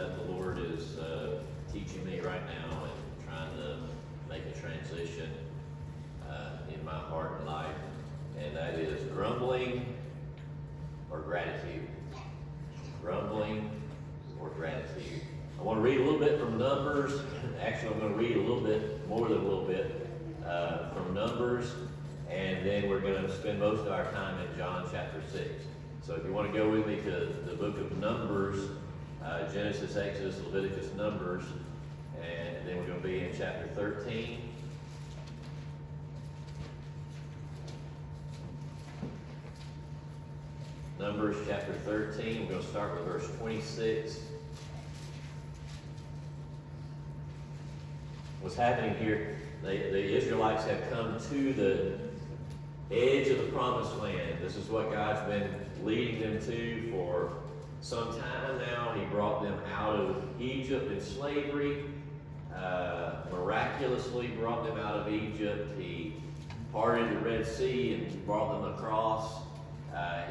that the Lord is teaching me right now and trying to make a transition in my heart and life, and that is grumbling or gratitude. Grumbling or gratitude. I want to read a little bit from Numbers. Actually, I'm going to read a little bit, more than a little bit, from Numbers, and then we're going to spend most of our time in John chapter 6. So if you want to go with me to the book of Numbers, Genesis, Exodus, Leviticus, Numbers, and then we're going to be in chapter 13. Numbers chapter 13, we're going to start with verse 26. What's happening here, the Israelites have come to the edge of the promised land. This is what God's been leading them to for some time now. He brought them out of Egypt in slavery, miraculously brought them out of Egypt. He parted the Red Sea and brought them across.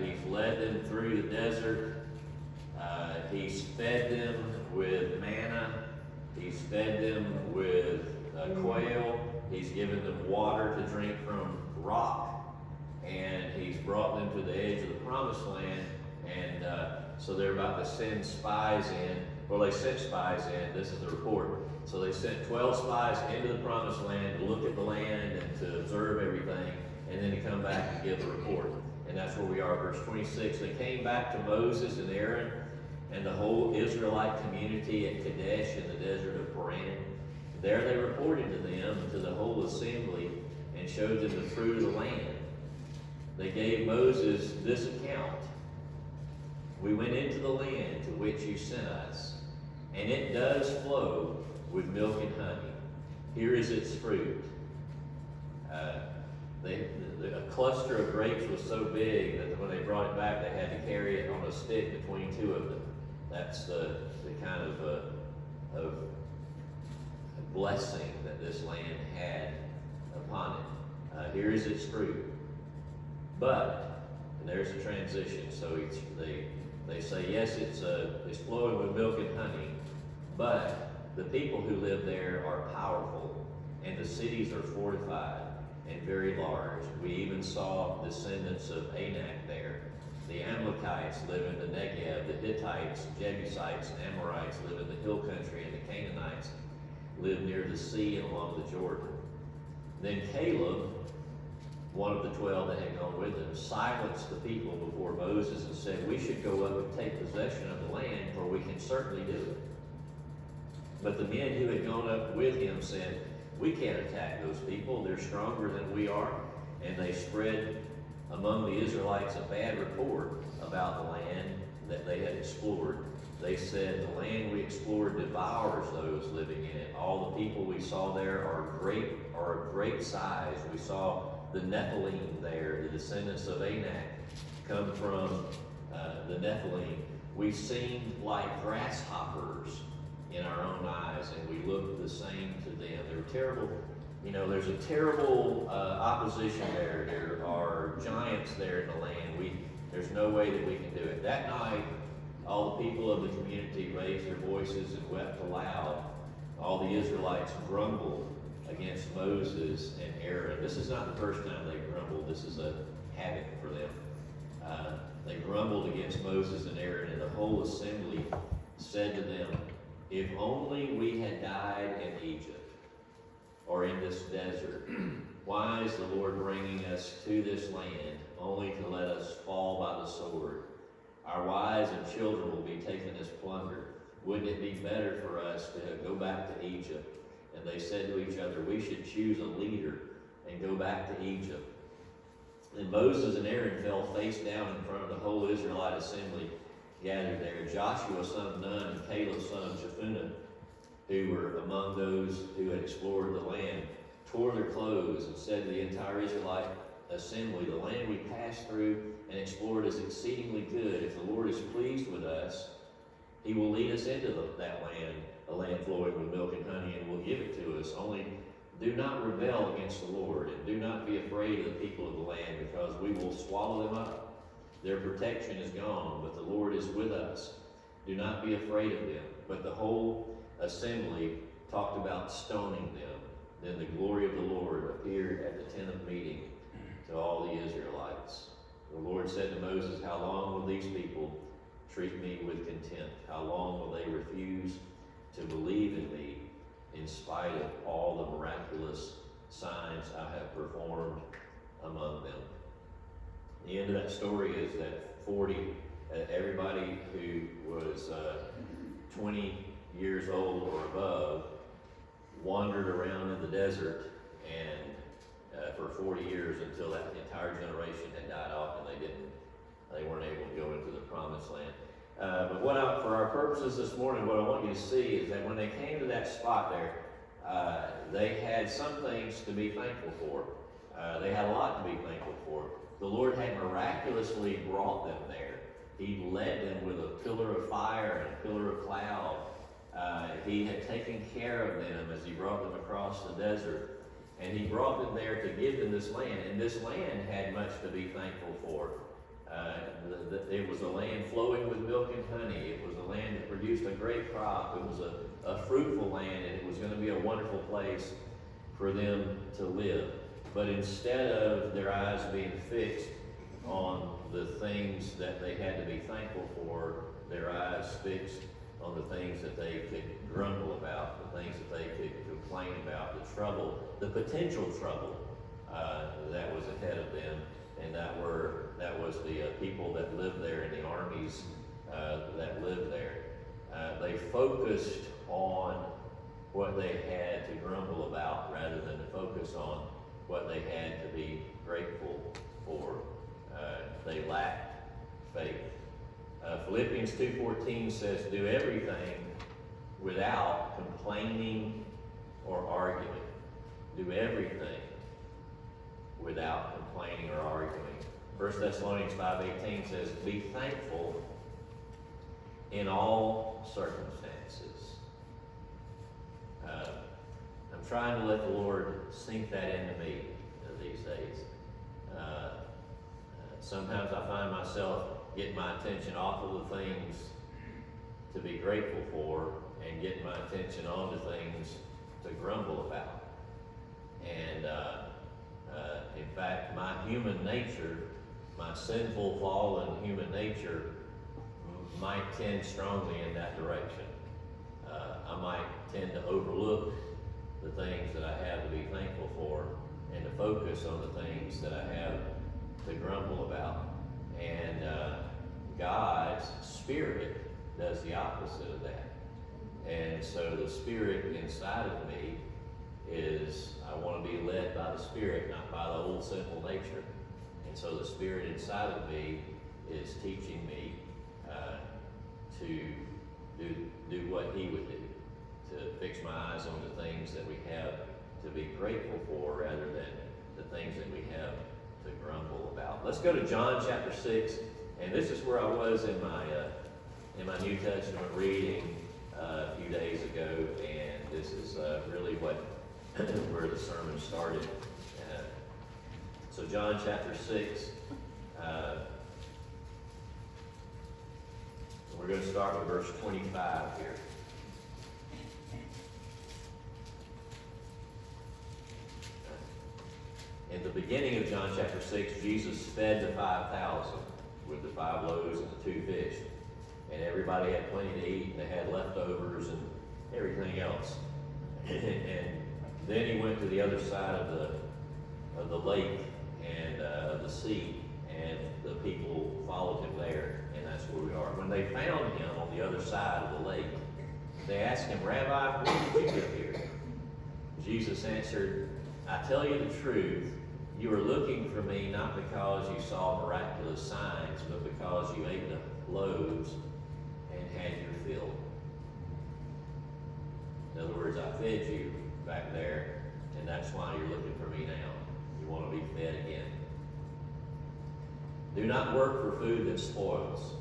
He's led them through the desert. He's fed them with manna. He's fed them with quail. He's given them water to drink from rock. And he's brought them to the edge of the promised land. And so they're about to send spies in. Well, they sent spies in. This is the report. So they sent 12 spies into the promised land to look at the land and to observe everything, and then to come back and give a report. And that's where we are, verse 26. They came back to Moses and Aaron and the whole Israelite community at Kadesh in the desert of Paran. There they reported to them and to the whole assembly and showed them the fruit of the land. They gave Moses this account. We went into the land to which you sent us, and it does flow with milk and honey. Here is its fruit. A cluster of grapes was so big that when they brought it back, they had to carry it on a stick between two of them. That's the kind of blessing that this land had upon it. Here is its fruit. But, and there's a transition. So they say, yes, it's flowing with milk and honey, but the people who live there are powerful, and the cities are fortified and very large. We even saw descendants of Anak there. The Amalekites live in the Negev. The Hittites, Jebusites, and Amorites live in the hill country, and the Canaanites live near the sea and along the Jordan. Then Caleb, one of the 12 that had gone with them, silenced the people before Moses and said, we should go up and take possession of the land, for we can certainly do it. But the men who had gone up with him said, we can't attack those people. They're stronger than we are. And they spread among the Israelites a bad report about the land that they had explored. They said, the land we explored devours those living in it. All the people we saw there are of great size. We saw the Nephilim there, the descendants of Anak, come from the Nephilim. We seemed like grasshoppers in our own eyes, and we looked the same to them. They were terrible. You know, there's a terrible opposition there. There are giants there in the land. There's no way that we can do it. That night, all the people of the community raised their voices and wept aloud. All the Israelites grumbled against Moses and Aaron. This is not the first time they grumbled. This is a habit for them. They grumbled against Moses and Aaron, and the whole assembly said to them, if only we had died in Egypt or in this desert. Why is the Lord bringing us to this land only to let us fall by the sword? Our wives and children will be taken as plunder. Wouldn't it be better for us to go back to Egypt? And they said to each other, we should choose a leader and go back to Egypt. And Moses and Aaron fell face down in front of the whole Israelite assembly gathered there. Joshua son of Nun and Caleb son of Jephunneh, who were among those who had explored the land, tore their clothes and said to the entire Israelite assembly, the land we passed through and explored is exceedingly good. If the Lord is pleased with us, he will lead us into that land, a land flowing with milk and honey, and will give it to us. Only do not rebel against the Lord, and do not be afraid of the people of the land, because we will swallow them up. Their protection is gone, but the Lord is with us. Do not be afraid of them. But the whole assembly talked about stoning them. Then the glory of the Lord appeared at the tent of meeting to all the Israelites. The Lord said to Moses, how long will these people treat me with contempt? How long will they refuse to believe in me in spite of all the miraculous signs I have performed among them? The end of that story is that everybody who was 20 years old or above wandered around in the desert and for 40 years until that entire generation had died off and they weren't able to go into the promised land. But for our purposes this morning, what I want you to see is that when they came to that spot there, they had some things to be thankful for. They had a lot to be thankful for. The Lord had miraculously brought them there. He led them with a pillar of fire and a pillar of cloud. He had taken care of them as he brought them across the desert. And he brought them there to give them this land. And this land had much to be thankful for. It was a land flowing with milk and honey. It was a land that produced a great crop. It was a fruitful land, and it was going to be a wonderful place for them to live. But instead of their eyes being fixed on the things that they had to be thankful for, their eyes fixed on the things that they could grumble about, the things that they could complain about, the trouble, the potential trouble that was ahead of them, and that was the people that lived there and the armies that lived there. They focused on what they had to grumble about rather than to focus on what they had to be grateful for. They lacked faith. Philippians 2:14 says, do everything without complaining or arguing. Do everything without complaining or arguing. 1 Thessalonians 5:18 says, be thankful in all circumstances. I'm trying to let the Lord sink that into me these days. Sometimes I find myself getting my attention off of the things to be grateful for and getting my attention onto things to grumble about. And in fact, my human nature, my sinful, fallen human nature might tend strongly in that direction. I might tend to overlook the things that I have to be thankful for and to focus on the things that I have to grumble about. And God's Spirit does the opposite of that. And so the Spirit inside of me is, I want to be led by the Spirit, not by the old sinful nature. And so the Spirit inside of me is teaching me to do what He would do, to fix my eyes on the things that we have to be grateful for rather than the things that we have to grumble about. Let's go to John chapter 6, and this is where I was in my New Testament reading a few days ago, and this is really where the sermon started. So John chapter 6, we're going to start with verse 25 here. In the beginning of John chapter 6, Jesus fed the 5,000 with the 5 loaves and the 2 fish. And everybody had plenty to eat, and they had leftovers and everything else. And then he went to the other side of the lake and of the sea, and the people followed him there, and that's where we are. When they found him on the other side of the lake, they asked him, Rabbi, when did you get here? Jesus answered, I tell you the truth, you are looking for me not because you saw miraculous signs, but because you ate the loaves and had your fill. In other words, I fed you back there, and that's why you're looking for me now. You want to be fed again. Do not work for food that spoils,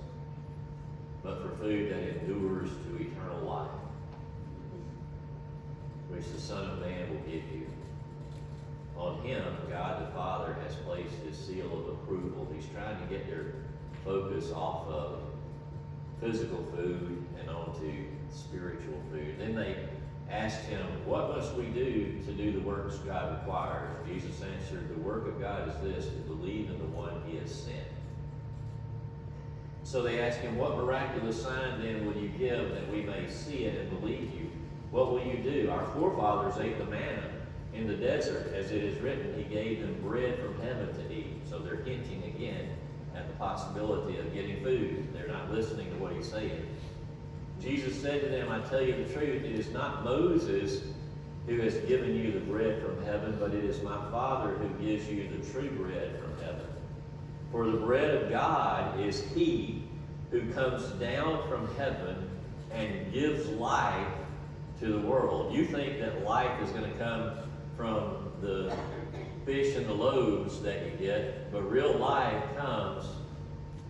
but for food that endures to eternal life, which the Son of Man will give you. On him, God the Father has placed his seal of approval. He's trying to get their focus off of physical food and on to spiritual food. Then they asked him, what must we do to do the works God requires? Jesus answered, the work of God is this, to believe in the one he has sent. So they asked him, what miraculous sign then will you give that we may see it and believe you? What will you do? Our forefathers ate the manna in the desert, as it is written, he gave them bread from heaven to eat. So they're hinting again at the possibility of getting food. They're not listening to what he's saying. Jesus said to them, I tell you the truth, it is not Moses who has given you the bread from heaven, but it is my Father who gives you the true bread from heaven. For the bread of God is he who comes down from heaven and gives life to the world. You think that life is going to come from the fish and the loaves that you get, but real life comes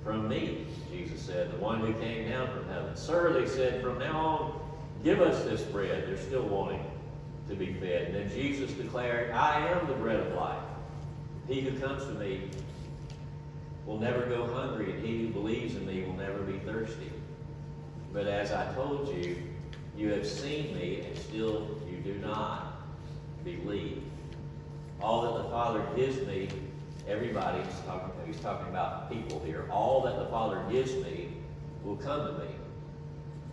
from me, Jesus said, the one who came down from heaven. Sir, they said, from now on, give us this bread. They're still wanting to be fed. And then Jesus declared, I am the bread of life. He who comes to me will never go hungry, and he who believes in me will never be thirsty. But as I told you, you have seen me, and still you do not believe. All that the Father gives me, he's talking about people here. All that the Father gives me will come to me.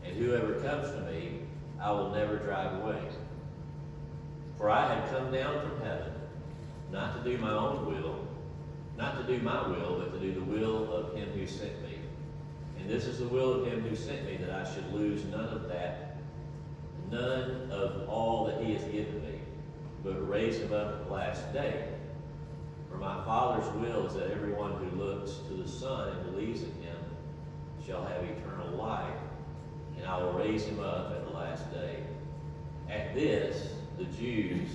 And whoever comes to me, I will never drive away. For I have come down from heaven, not to do my own will, not to do my will, but to do the will of him who sent me. And this is the will of him who sent me, that I should lose none of all that he has given me, but raise him up at the last day. For my Father's will is that everyone who looks to the Son and believes in him shall have eternal life, and I will raise him up at the last day. At this, the Jews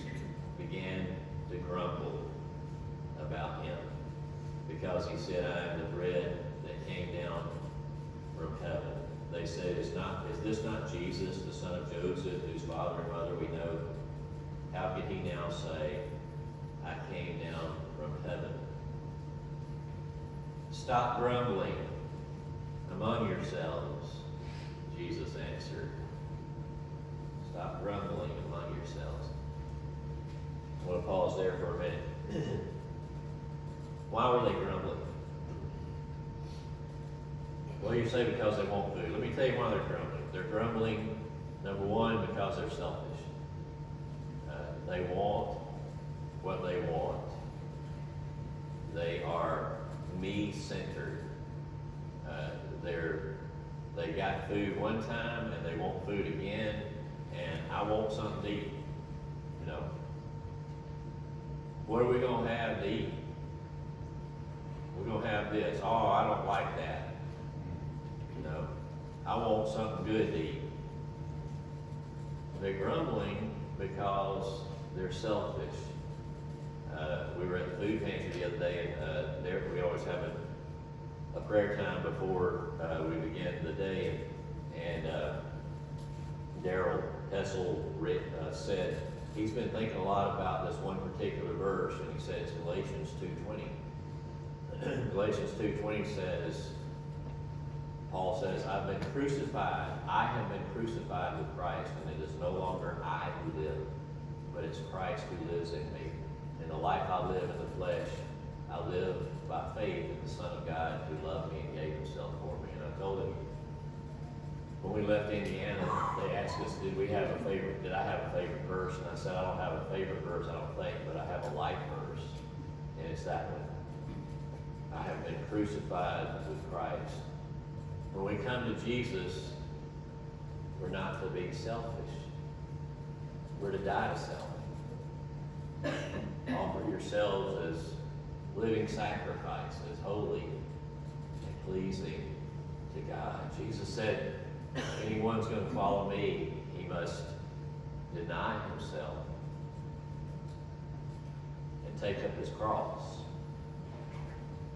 began to grumble about him, because he said, I am the bread that came down from heaven. They said, is this not Jesus, the son of Joseph, whose father and mother we know? How could he now say, I came down from heaven? Stop grumbling among yourselves, Jesus answered. Stop grumbling among yourselves. I want to pause there for a minute. Why were they grumbling? Well, you say because they want food. Let me tell you why they're grumbling. They're grumbling, number one, because they're selfish. They want what they want. They are me-centered. They got food one time and they want food again, and I want something to eat. You know, what are we gonna have to eat? We're gonna have this. Oh, I don't like that. You know, I want something good to eat. They're grumbling because they're selfish. We were at the food pantry the other day, and there we always have a prayer time before we begin the day, and Daryl Hessel said he's been thinking a lot about this one particular verse, and he said it's Galatians 2:20. Galatians 2:20 says, Paul says, I have been crucified with Christ, and it is no longer I who live, but it's Christ who lives in me. And the life I live in the flesh, I live by faith in the Son of God who loved me and gave himself for me. And I told him, when we left Indiana, they asked us, did I have a favorite verse? And I said, I don't have a favorite verse, I don't think, but I have a life verse. And it's that one. I have been crucified with Christ. When we come to Jesus, we're not to be selfish. We're to die to self. Offer yourselves as living sacrifice, as holy and pleasing to God. Jesus said, if anyone's going to follow me, he must deny himself and take up his cross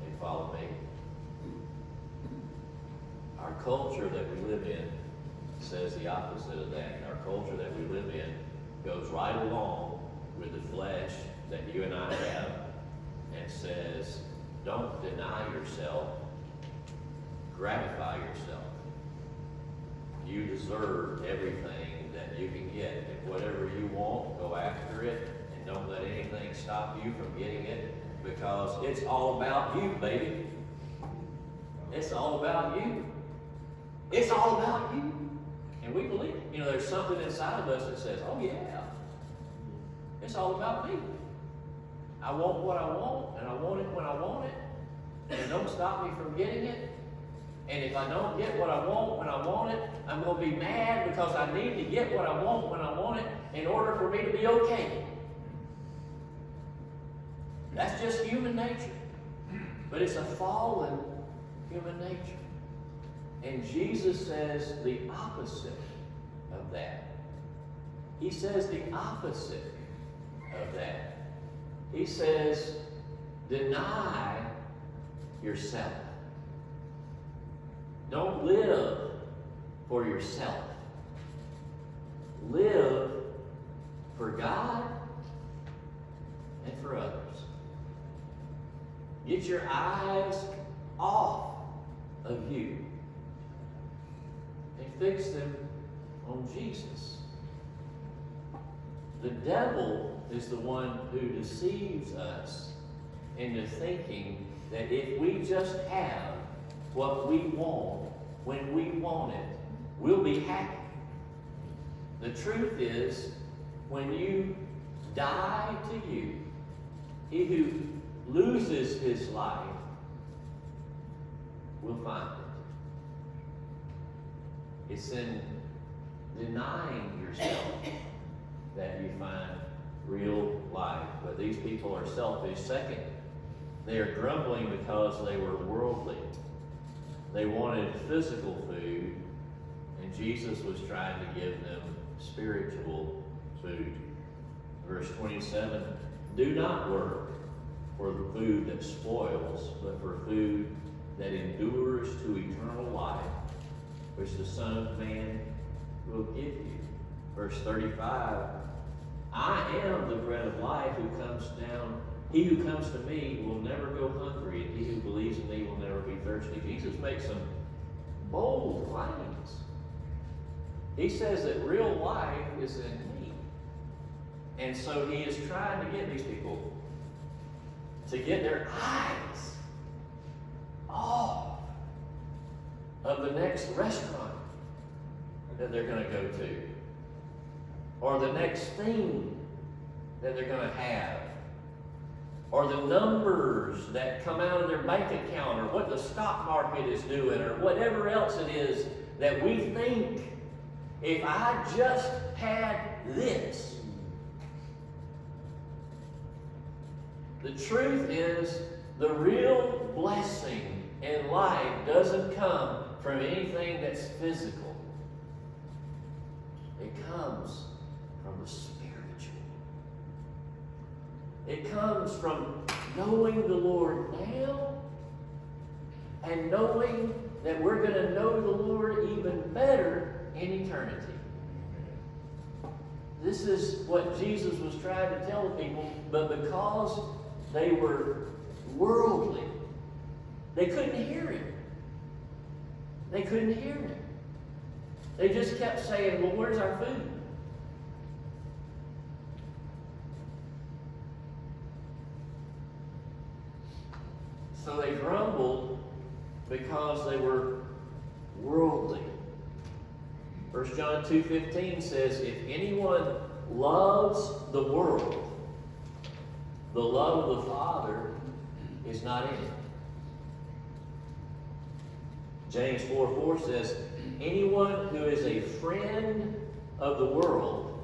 and follow me. Our culture that we live in says the opposite of that. Our culture that we live in goes right along with the flesh that you and I have and says, don't deny yourself, gratify yourself. preserve everything that you can get. If whatever you want, go after it, and don't let anything stop you from getting it, because it's all about you, baby. It's all about you. It's all about you. And we believe, there's something inside of us that says, oh yeah, it's all about me. I want what I want, and I want it when I want it, and don't stop me from getting it. And if I don't get what I want when I want it, I'm going to be mad because I need to get what I want when I want it in order for me to be okay. That's just human nature. But it's a fallen human nature. And Jesus says the opposite of that. He says the opposite of that. He says, deny yourself. Don't live for yourself. Live for God and for others. Get your eyes off of you and fix them on Jesus. The devil is the one who deceives us into thinking that if we just have what we want when we want it, we'll be happy. The truth is, when you die to you, he who loses his life will find it. It's in denying yourself that you find real life. But these people are selfish. Second, they are grumbling because they were worldly. They wanted physical food, and Jesus was trying to give them spiritual food. Verse 27, do not work for the food that spoils, but for food that endures to eternal life, which the Son of Man will give you. Verse 35, I am the bread of life who comes down. He who comes to me will never go hungry, and he who believes in me will never be thirsty. Jesus makes some bold claims. He says that real life is in me. And so he is trying to get these people to get their eyes off of the next restaurant that they're going to go to, or the next thing that they're going to have, or the numbers that come out of their bank account, or what the stock market is doing, or whatever else it is that we think, if I just had this. The truth is, the real blessing in life doesn't come from anything that's physical. It comes from the spiritual. It comes from knowing the Lord now and knowing that we're going to know the Lord even better in eternity. This is what Jesus was trying to tell the people, but because they were worldly, they couldn't hear him. They couldn't hear him. They just kept saying, well, where's our food? So they grumbled because they were worldly. 1 John 2:15 says, if anyone loves the world, the love of the Father is not in it. James 4:4 says, anyone who is a friend of the world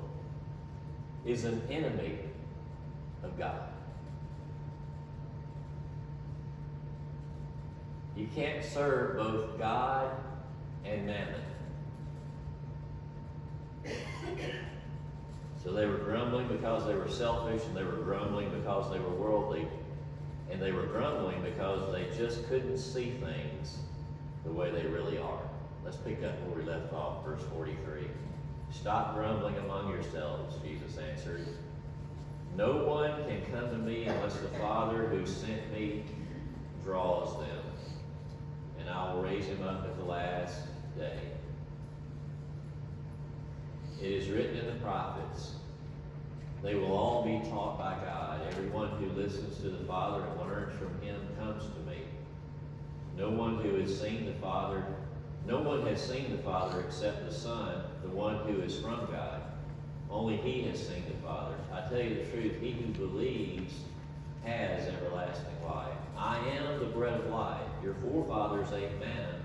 is an enemy of God. You can't serve both God and mammon. So they were grumbling because they were selfish, and they were grumbling because they were worldly, and they were grumbling because they just couldn't see things the way they really are. Let's pick up where we left off, verse 43. Stop grumbling among yourselves, Jesus answered. No one can come to me unless the Father who sent me draws them, and I will raise him up at the last day. It is written in the prophets. They will all be taught by God. Everyone who listens to the Father and learns from him comes to me. No one has seen the Father except the Son, the one who is from God. Only he has seen the Father. I tell you the truth, he who believes has everlasting life. I am the bread of life. Your forefathers ate manna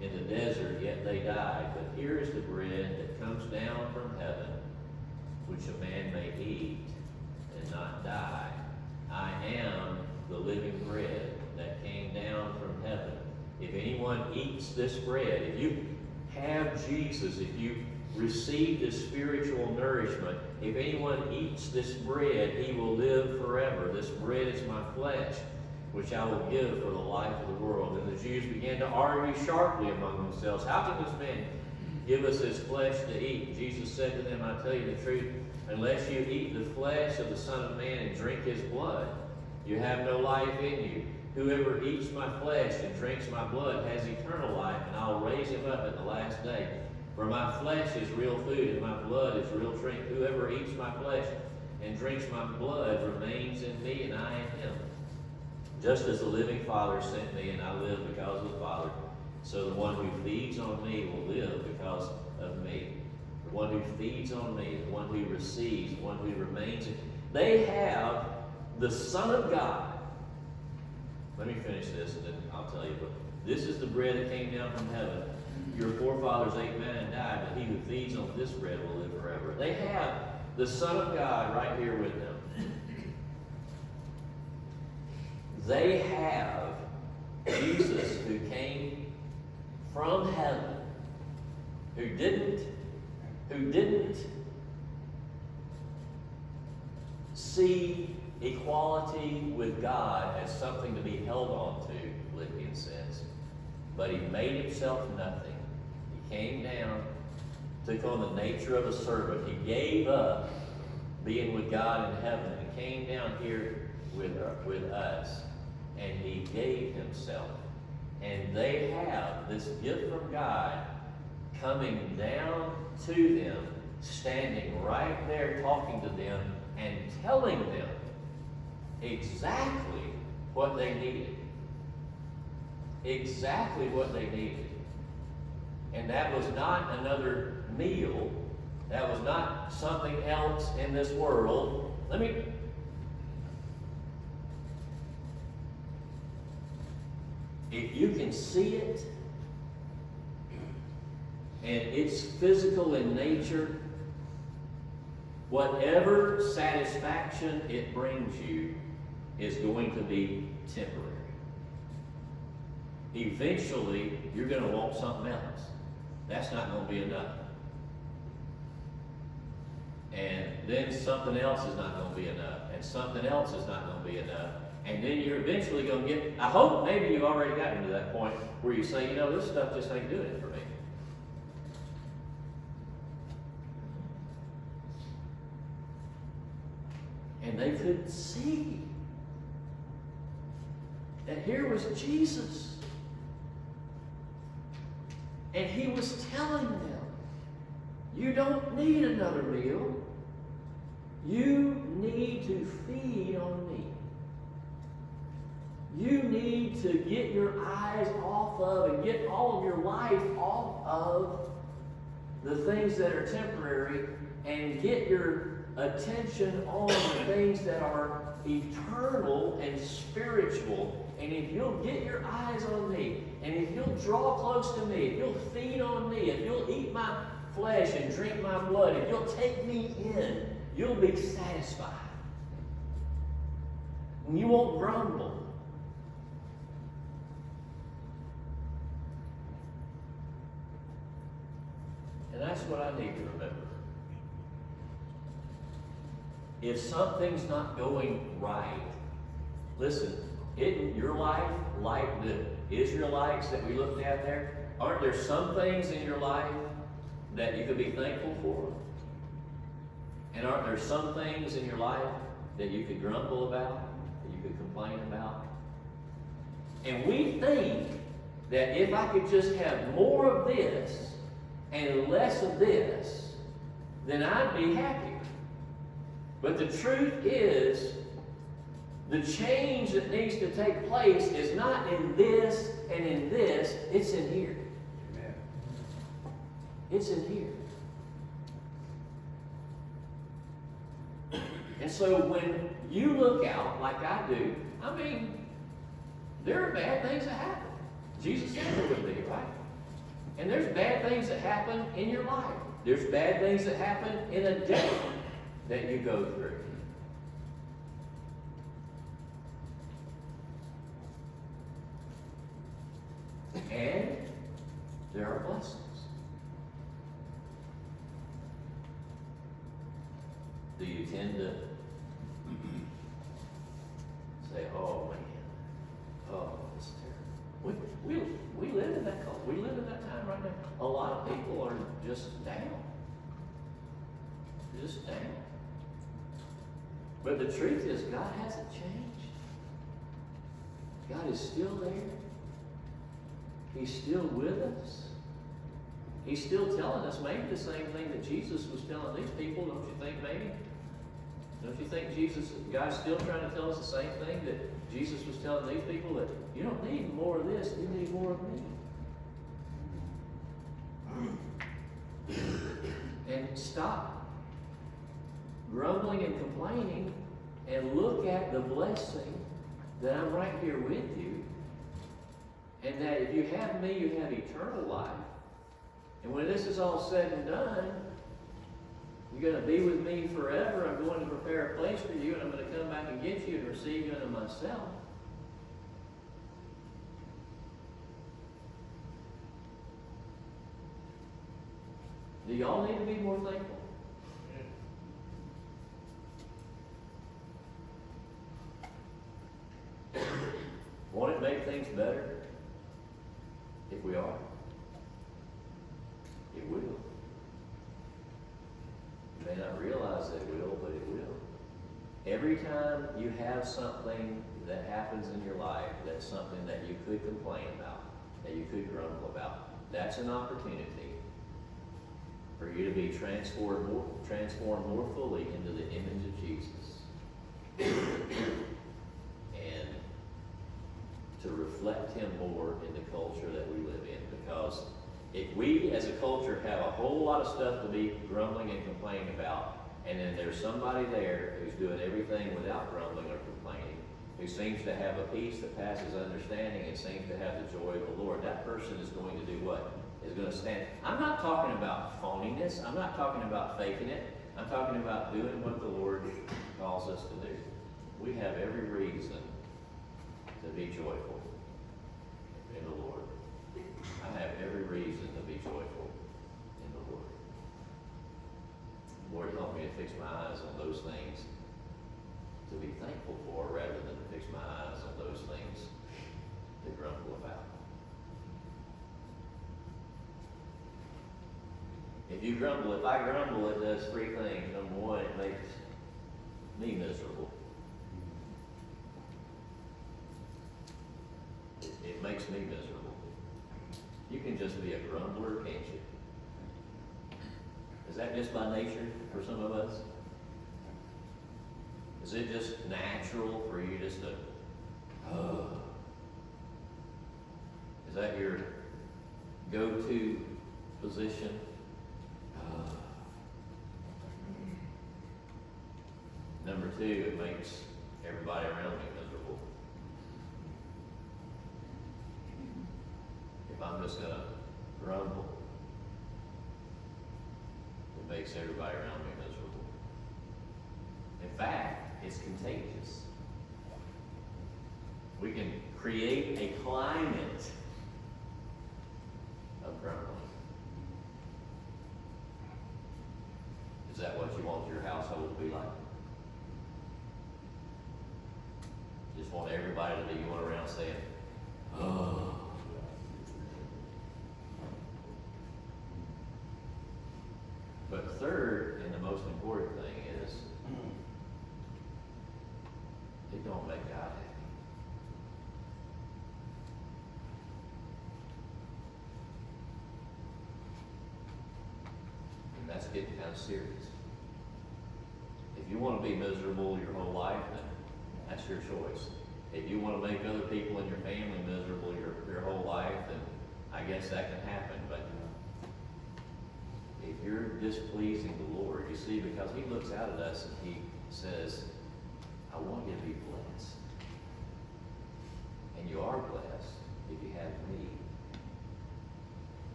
in the desert, yet they died. But here is the bread that comes down from heaven, which a man may eat and not die. I am the living bread that came down from heaven. If anyone eats this bread, if you have Jesus, if you receive this spiritual nourishment, if anyone eats this bread, he will live forever. This bread is my flesh, which I will give for the life of the world. And the Jews began to argue sharply among themselves, how can this man give us his flesh to eat? Jesus said to them, I tell you the truth, unless you eat the flesh of the Son of Man and drink his blood, you have no life in you. Whoever eats my flesh and drinks my blood has eternal life, and I'll raise him up at the last day. For my flesh is real food, and my blood is real drink. Whoever eats my flesh and drinks my blood remains in me, and I in him. Just as the living Father sent me, and I live because of the Father, so the one who feeds on me will live because of me. The one who feeds on me, the one who receives, the one who remains in me. They have the Son of God. Let me finish this, and then I'll tell you. But this is the bread that came down from heaven. Your forefathers ate manna and died, but he who feeds on this bread will live forever. They have the Son of God right here with them. They have Jesus who came from heaven, who didn't see equality with God as something to be held on to, Philippians says. But he made himself nothing. He came down, took on the nature of a servant. He gave up being with God in heaven and came down here with us. And he gave himself. And they have this gift from God coming down to them, standing right there talking to them and telling them exactly what they needed. Exactly what they needed. And that was not another meal. That was not something else in this world. If you can see it, and it's physical in nature, whatever satisfaction it brings you is going to be temporary. Eventually, you're going to want something else. That's not going to be enough. And then something else is not going to be enough. And something else is not going to be enough. And then you're eventually going to get, I hope maybe you've already gotten to that point where you say, this stuff just ain't doing it for me. And they couldn't see that here was Jesus. And he was telling them, you don't need another meal. You need to feed on me. You need to get your eyes off of and get all of your life off of the things that are temporary and get your attention on the things that are eternal and spiritual. And if you'll get your eyes on me, and if you'll draw close to me, if you'll feed on me, if you'll eat my flesh and drink my blood, if you'll take me in, you'll be satisfied. And you won't grumble. And that's what I need to remember. If something's not going right, listen, isn't your life like the Israelites that we looked at there? Aren't there some things in your life that you could be thankful for? And aren't there some things in your life that you could grumble about, that you could complain about? And we think that if I could just have more of this and less of this, then I'd be happier. But the truth is, the change that needs to take place is not in this and in this, it's in here. Amen. It's in here. And so when you look out like I do, I mean, there are bad things that happen. Jesus said there would be, right? And there's bad things that happen in your life. There's bad things that happen in a day that you go through. And there are blessings. Do you tend to say, oh man, oh, it's terrible? We live in that culture. We live in that time right now. A lot of people are just down. Just down. But the truth is, God hasn't changed. God is still there. He's still with us. He's still telling us maybe the same thing that Jesus was telling these people, don't you think maybe? Don't you think God's still trying to tell us the same thing that Jesus was telling these people, that you don't need more of this, you need more of me. And stop grumbling and complaining and look at the blessing that I'm right here with you. And that if you have me, you have eternal life. And when this is all said and done, you're going to be with me forever. I'm going to prepare a place for you, and I'm going to come back and get you and receive you unto myself. Do y'all need to be more thankful? Won't it make things better if we are? It will. You may not realize that it will, but it will. Every time you have something that happens in your life that's something that you could complain about, that you could grumble about, that's an opportunity for you to be transformed more fully into the image of Jesus. And to reflect Him more in the culture that we live in. Because if we as a culture have a whole lot of stuff to be grumbling and complaining about, and then there's somebody there who's doing everything without grumbling or complaining, who seems to have a peace that passes understanding and seems to have the joy of the Lord, that person is going to do what? Is going to stand. I'm not talking about phoniness. I'm not talking about faking it. I'm talking about doing what the Lord calls us to do. We have every reason to be joyful in the Lord. I have every reason to be joyful in the Lord. Lord, help me to fix my eyes on those things to be thankful for, rather than to fix my eyes on those things to grumble about. If I grumble, it does three things. Number one, it makes me miserable. It makes me miserable. You can just be a grumbler, can't you? Is that just by nature for some of us? Is it just natural for you just to, is that your go-to position? Number two, it makes everybody around me miserable. If I'm just going to grumble, it makes everybody around me miserable. In fact, it's contagious. We can create a climate of grumbling. Is that what you want your household to be like? Just want everybody to be going around saying, oh. But third, and the most important thing is, it don't make God happy. And that's getting kind of serious. If you want to be miserable your whole life, then that's your choice. If you want to make other people in your family miserable your whole life, then I guess that can happen. But if you're displeasing the Lord, you see, because He looks out at us and He says, I want you to be blessed. And you are blessed if you have me.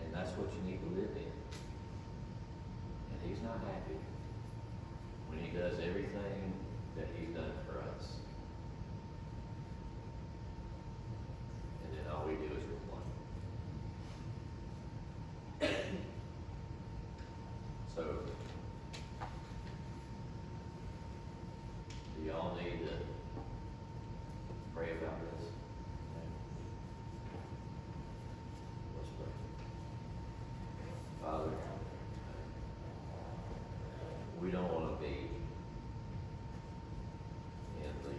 And that's what you need to live in. And He's not happy when He does everything that He's done for us. And then all we do is complain. So, do y'all need to pray about this? Let's pray. Father, we don't want to be in the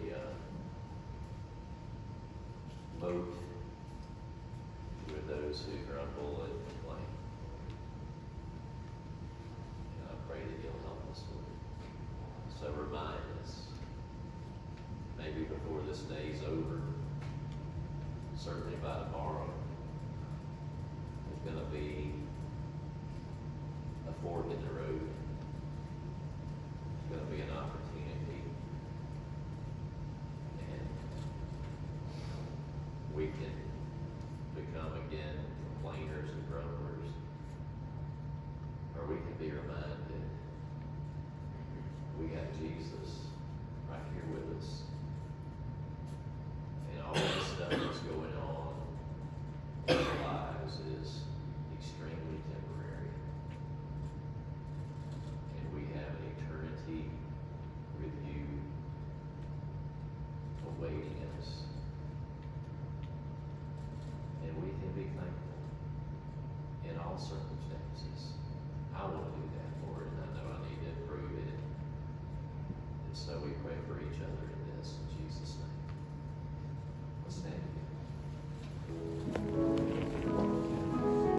boat with those who grumble and complain. And I pray that You'll help us, Lord. So remind us, maybe before this day's over, certainly by tomorrow, there's going to be a fork in the road. There's going to be an opportunity, and we can become again complainers and grumblers, or we can be reminded we got Jesus right here with us, and all this stuff that's going on in our lives is